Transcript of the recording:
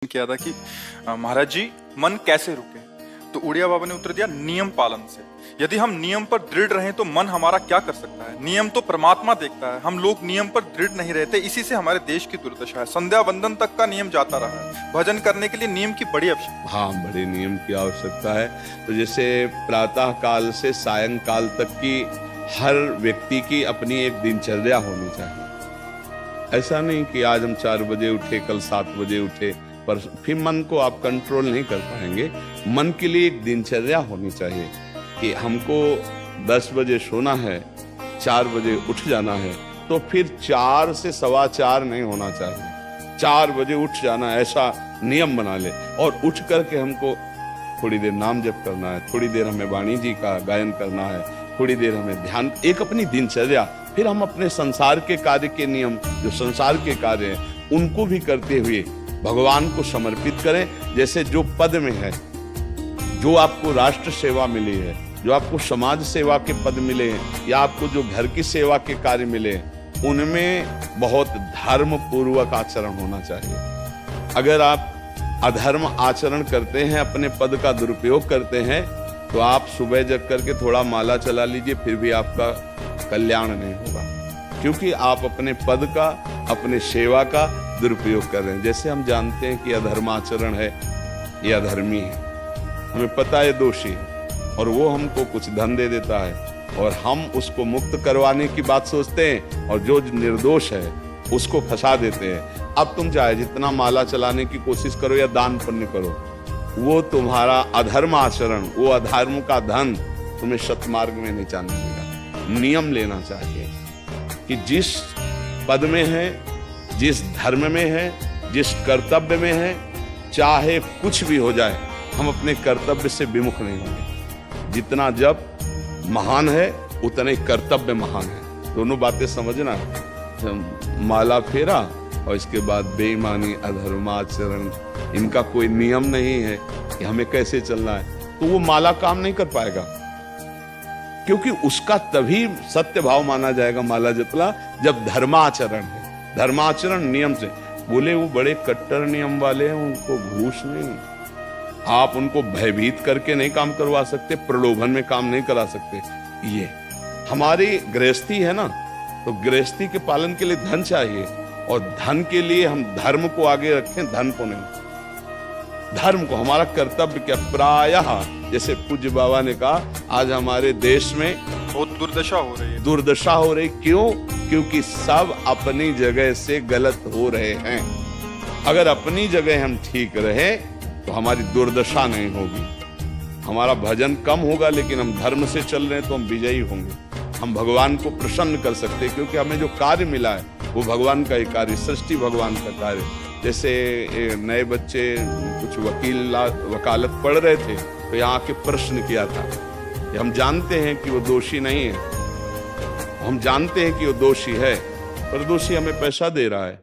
किया था कि महाराज जी मन कैसे रुके, तो उड़िया बाबा ने उत्तर दिया नियम पालन से। यदि हम नियम पर दृढ़ रहें तो मन हमारा क्या कर सकता है। नियम तो परमात्मा देखता है, हम लोग नियम पर दृढ़ नहीं रहते, इसी से हमारे देश की दुर्दशा है। संध्या वंदन तक का नियम जाता रहा है, भजन करने के लिए नियम की बड़ी आवश्यकता। हाँ, बड़े नियम की आवश्यकता है। तो जैसे प्रातः काल से सायंकाल तक की हर व्यक्ति की अपनी एक दिनचर्या होनी चाहिए। ऐसा नहीं कि आज हम 4 बजे उठे, कल 7 बजे उठे, पर फिर मन को आप कंट्रोल नहीं कर पाएंगे। मन के लिए एक दिनचर्या होनी चाहिए कि हमको 10 बजे सोना है, 4 बजे उठ जाना है, तो फिर 4 से 4:15 नहीं होना चाहिए, 4 बजे उठ जाना, ऐसा नियम बना ले। और उठ करके हमको थोड़ी देर नाम जप करना है, थोड़ी देर हमें वाणी जी का गायन करना है, थोड़ी देर हमें ध्यान, एक अपनी दिनचर्या। फिर हम अपने संसार के कार्य के नियम, जो संसार के कार्य हैं, उनको भी करते हुए भगवान को समर्पित करें। जैसे जो पद में है, जो आपको राष्ट्र सेवा मिली है, जो आपको समाज सेवा के पद मिले हैं, या आपको जो घर की सेवा के कार्य मिले हैं, उनमें बहुत धर्म पूर्वक आचरण होना चाहिए। अगर आप अधर्म आचरण करते हैं, अपने पद का दुरुपयोग करते हैं, तो आप सुबह जग करके थोड़ा माला चला लीजिए, फिर भी आपका कल्याण नहीं होगा, क्योंकि आप अपने पद का, अपने सेवा का दुरुपयोग कर रहे हैं। जैसे हम जानते हैं कि अधर्माचरण है, ये अधर्मी है, हमें पता है दोषी है, और वो हमको कुछ धन दे देता है, और हम उसको मुक्त करवाने की बात सोचते हैं, और जो निर्दोष है उसको फंसा देते हैं। अब तुम चाहे जितना माला चलाने की कोशिश करो या दान पुण्य करो, वो तुम्हारा अधर्म आचरण, वो अधर्म का धन तुम्हें सतमार्ग में नहीं जाने देगा। नियम लेना चाहिए कि जिस पद में है, जिस धर्म में है, जिस कर्तव्य में है, चाहे कुछ भी हो जाए, हम अपने कर्तव्य से विमुख नहीं होंगे। जितना जप महान है, उतने कर्तव्य महान है। दोनों बातें समझना है। माला फेरा और इसके बाद बेईमानी, अधर्माचरण, इनका कोई नियम नहीं है कि हमें कैसे चलना है, तो वो माला काम नहीं कर पाएगा, क्योंकि उसका तभी सत्य भाव माना जाएगा माला जपला जब धर्माचरण है। धर्माचरण नियम से। बोले वो बड़े कट्टर नियम वाले हैं, उनको घूस नहीं, आप उनको भयभीत करके नहीं काम करवा सकते, प्रलोभन में काम नहीं करा सकते। ये हमारी गृहस्थी है ना, तो गृहस्थी के पालन के लिए धन चाहिए, और धन के लिए हम धर्म को आगे रखें, धन को नहीं। धर्म को, हमारा कर्तव्य क्या, प्रायः जैसे पूज्य बाबा ने कहा, आज हमारे देश में बहुत दुर्दशा हो रही है। दुर्दशा हो रही, क्यों? क्योंकि सब अपनी जगह से गलत हो रहे हैं। अगर अपनी जगह हम ठीक रहे तो हमारी दुर्दशा नहीं होगी, हमारा भजन कम होगा, लेकिन हम धर्म से चल रहे हैं तो हम विजयी होंगे। हम भगवान को प्रसन्न कर सकते हैं, क्योंकि हमें जो कार्य मिला है वो भगवान का ही कार्य, सृष्टि भगवान का कार्य। जैसे नए बच्चे कुछ वकालत पढ़ रहे थे, तो यहाँ के प्रश्न किया था कि हम जानते हैं कि वो दोषी नहीं है, हम जानते हैं कि वो दोषी है, पर दोषी हमें पैसा दे रहा है,